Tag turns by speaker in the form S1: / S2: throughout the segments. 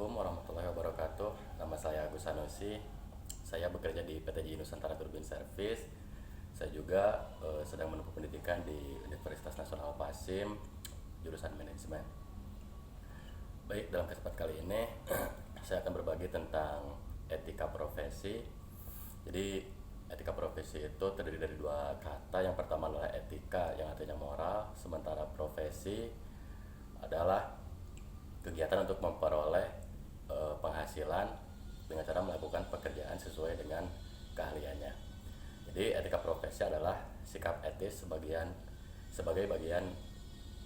S1: Assalamualaikum warahmatullahi wabarakatuh. Nama saya Agus Sanusi. Saya bekerja di PTJ Nusantara Turbin Service. Saya juga sedang menempuh pendidikan di Universitas Nasional Pasim, jurusan manajemen. Baik, dalam kesempatan kali ini saya akan berbagi tentang etika profesi. Jadi, etika profesi itu terdiri dari dua kata. Yang pertama adalah etika, yang artinya moral, sementara profesi adalah kegiatan untuk memperoleh penghasilan dengan cara melakukan pekerjaan sesuai dengan keahliannya. Jadi etika profesi adalah sikap etis sebagai bagian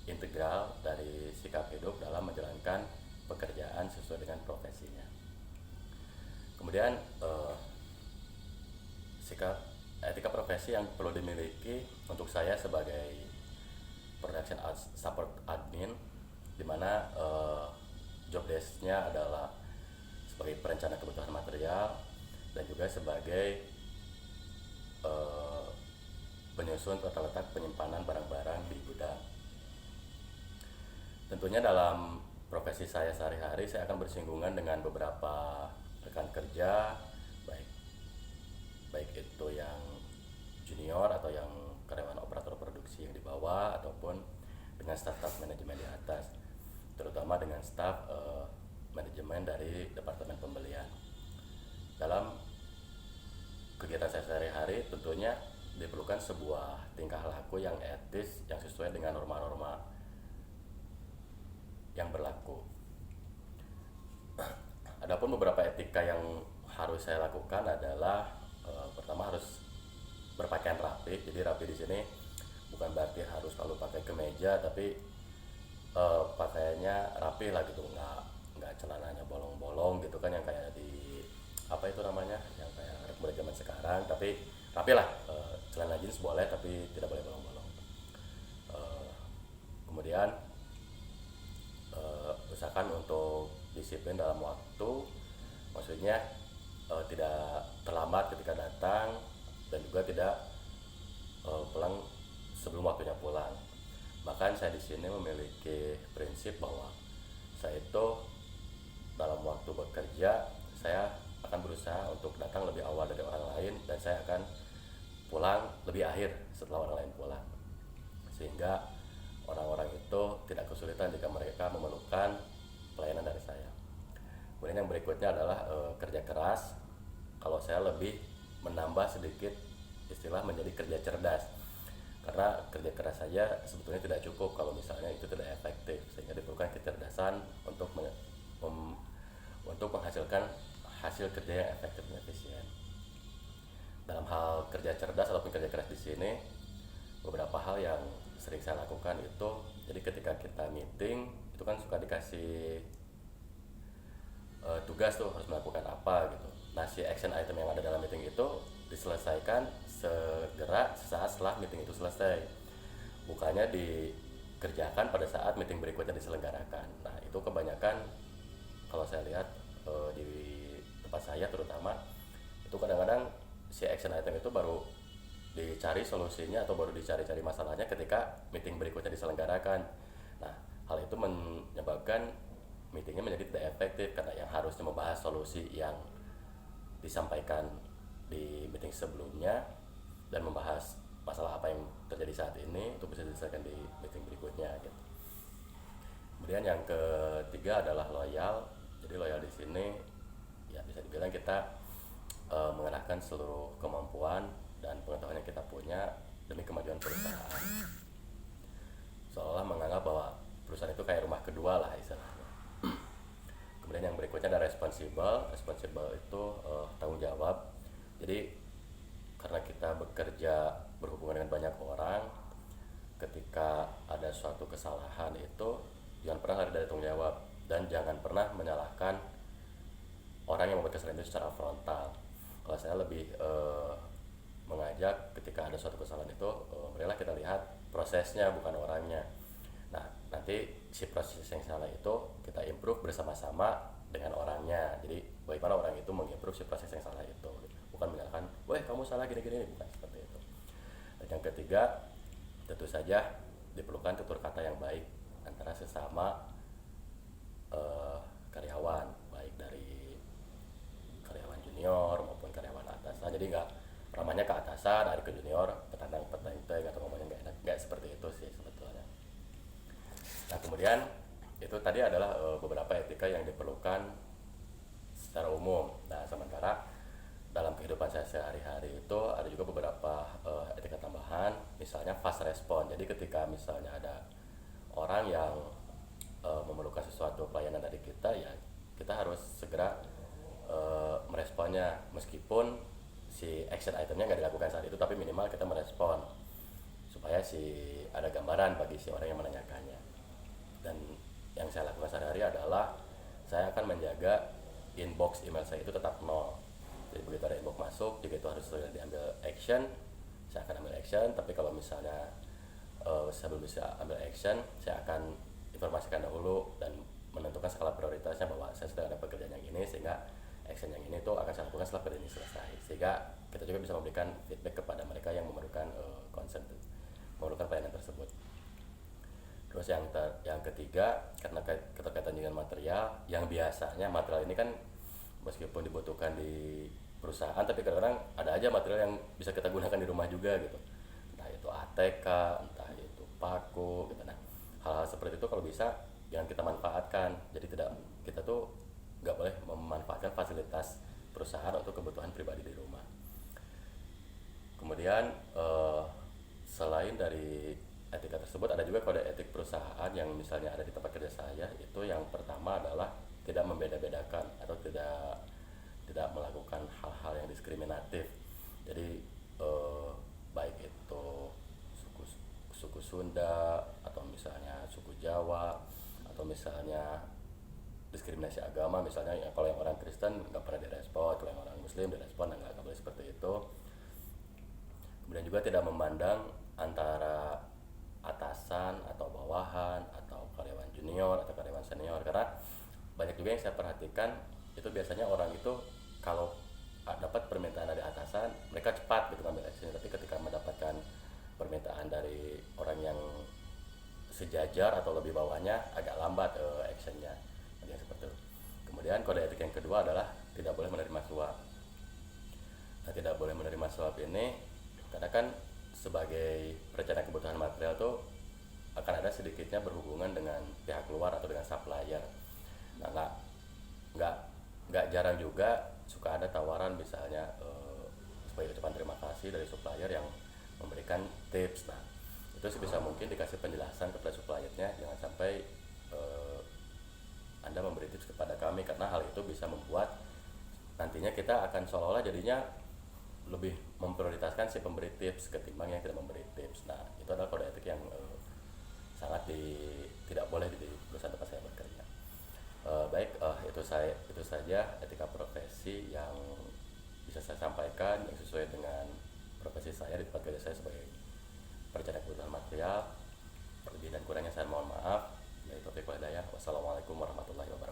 S1: integral dari sikap hidup dalam menjalankan pekerjaan sesuai dengan profesinya. Kemudian sikap etika profesi yang perlu dimiliki untuk saya sebagai production support admin, di mana job desk-nya adalah sebagai perencana kebutuhan material dan juga sebagai penyusun tata letak penyimpanan barang-barang di gudang. Tentunya dalam profesi saya sehari-hari saya akan bersinggungan dengan beberapa rekan kerja, baik baik itu yang junior atau yang karyawan operator produksi yang di bawah ataupun dengan staf-staf manajemen di atas, terutama dengan staf manajemen dari departemen pembelian. Dalam kegiatan saya sehari-hari tentunya diperlukan sebuah tingkah laku yang etis yang sesuai dengan norma-norma yang berlaku. Adapun beberapa etika yang harus saya lakukan adalah pertama harus berpakaian rapi. Jadi rapi di sini bukan berarti harus selalu pakai kemeja, tapi pakaiannya rapi lah gitu, nggak celananya bolong-bolong gitu kan, yang kayak di apa itu namanya, yang kayak anak muda zaman sekarang, tapi rapi lah. Celana jeans boleh tapi tidak boleh bolong-bolong. Kemudian usahakan untuk disiplin dalam waktu, maksudnya tidak terlambat ketika datang dan juga tidak pulang sebelum waktunya pulang. Bahkan saya di sini memiliki prinsip bahwa saya itu dalam waktu bekerja saya akan berusaha untuk datang lebih awal dari orang lain, dan saya akan pulang lebih akhir setelah orang lain pulang, sehingga orang-orang itu tidak kesulitan jika mereka memerlukan pelayanan dari saya. Kemudian yang berikutnya adalah kerja keras. Kalau saya lebih menambah sedikit istilah menjadi kerja cerdas, karena kerja keras saja sebetulnya tidak cukup kalau misalnya itu tidak efektif, sehingga diperlukan kecerdasan untuk menghasilkan hasil kerja yang efektif dan efisien. Dalam hal kerja cerdas ataupun kerja keras di sini, beberapa hal yang sering saya lakukan itu, jadi ketika kita meeting itu kan suka dikasih tugas tuh harus melakukan apa gitu. Nah, si action item yang ada dalam meeting itu diselesaikan segera sesaat setelah meeting itu selesai, bukannya dikerjakan pada saat meeting berikutnya diselenggarakan. Nah, itu kebanyakan kalau saya lihat di tempat saya terutama, itu kadang-kadang si action item itu baru dicari solusinya atau baru dicari-cari masalahnya ketika meeting berikutnya diselenggarakan. Nah, hal itu menyebabkan meetingnya menjadi tidak efektif, karena yang harusnya membahas solusi yang disampaikan di meeting sebelumnya dan membahas masalah apa yang terjadi saat ini itu bisa diselesaikan di meeting berikutnya gitu. Kemudian yang ketiga adalah loyal. Jadi loyal di sini ya bisa dibilang kita mengerahkan seluruh kemampuan dan pengetahuan yang kita punya demi kemajuan perusahaan, seolah menganggap bahwa perusahaan itu kayak rumah kedua lah istilahnya. Kemudian yang berikutnya ada responsible. Responsible itu tanggung jawab. Jadi karena kita bekerja berhubungan dengan banyak orang, ketika ada suatu kesalahan itu jangan pernah lari dari tanggung jawab, dan jangan pernah menyalahkan orang yang membuat kesalahan itu secara frontal. Kalau saya lebih mengajak ketika ada suatu kesalahan itu, marilah kita lihat prosesnya bukan orangnya. Nah, nanti si proses yang salah itu kita improve bersama-sama dengan orangnya. Jadi bagaimana orang itu mengimprove si proses yang salah itu, bukan menyalahkan, "Weh, kamu salah gini-gini," bukan seperti itu. Dan yang ketiga, tentu saja diperlukan tutur kata yang baik antara sesama karyawan. ngomongnya ke atasan, hari ke junior, petantang atau ngomongnya nggak seperti itu sih sebetulnya. Nah kemudian itu tadi adalah beberapa etika yang diperlukan secara umum. Nah sementara dalam kehidupan saya sehari-hari itu ada juga beberapa etika tambahan, misalnya fast respon. Jadi ketika misalnya ada orang yang memerlukan sesuatu pelayanan dari kita, ya kita harus segera meresponnya, meskipun si action itemnya nggak dilakukan saat itu, tapi minimal kita merespon supaya ada gambaran bagi si orang yang menanyakannya. Dan yang saya lakukan sehari-hari adalah saya akan menjaga inbox email saya itu tetap nol. Jadi begitu ada inbox masuk, jika itu harus sudah diambil action, saya akan ambil action. Tapi kalau misalnya saya belum bisa ambil action, saya akan informasikan dahulu dan menentukan skala prioritasnya bahwa saya sedang ada pekerjaan yang ini, sehingga action yang ini tuh akan saya lakukan setelah pekerjaan ini selesai. Sehingga kita juga bisa memberikan feedback kepada mereka yang memerlukan memerlukan pelayanan tersebut. Terus yang ketiga, karena keterkaitan dengan material, yang biasanya material ini kan meskipun dibutuhkan di perusahaan, tapi kadang-kadang ada aja material yang bisa kita gunakan di rumah juga gitu. Entah itu ATK, entah itu paku gitu. Nah, hal-hal seperti itu kalau bisa jangan kita manfaatkan. Jadi kita tuh nggak boleh memanfaatkan fasilitas perusahaan untuk kebutuhan pribadi di rumah. Kemudian selain dari etika tersebut, ada juga kode etik perusahaan yang misalnya ada di tempat kerja saya. Itu yang pertama adalah tidak membeda-bedakan atau tidak melakukan hal-hal yang diskriminatif. Jadi baik itu suku Sunda atau misalnya suku Jawa, atau misalnya diskriminasi agama, misalnya ya, kalau yang orang Kristen nggak pernah direspon, kalau yang orang Muslim direspon, nggak boleh seperti itu. Kemudian juga tidak memandang antara atasan atau bawahan atau karyawan junior atau karyawan senior, karena banyak juga yang saya perhatikan itu biasanya orang itu kalau dapat permintaan dari atasan mereka cepat gitu ngambil action, tapi ketika mendapatkan permintaan dari orang yang sejajar atau lebih bawahnya agak lambat actionnya. Yang seperti itu. Kemudian kode etik yang kedua adalah tidak boleh menerima suap. Nah, tidak boleh menerima suap ini karena kan sebagai perencana kebutuhan material tuh akan ada sedikitnya berhubungan dengan pihak luar atau dengan supplier. Nah, nggak jarang juga suka ada tawaran misalnya sebagai ucapan terima kasih dari supplier yang memberikan tips. Nah, itu sebisa mungkin dikasih penjelasan kepada suppliernya, jangan sampai Anda memberi tips kepada kami, karena hal itu bisa membuat nantinya kita akan seolah-olah jadinya lebih memprioritaskan si pemberi tips ketimbang yang tidak memberi tips. Nah, itu adalah kode etik yang sangat tidak boleh di perusahaan tempat saya bekerja. Itu saja etika profesi yang bisa saya sampaikan yang sesuai dengan profesi saya di tempat kerja saya sebagai perencana kebutuhan material. Lebih dan kurangnya saya mohon maaf. Wassalamualaikum warahmatullahi wabarakatuh.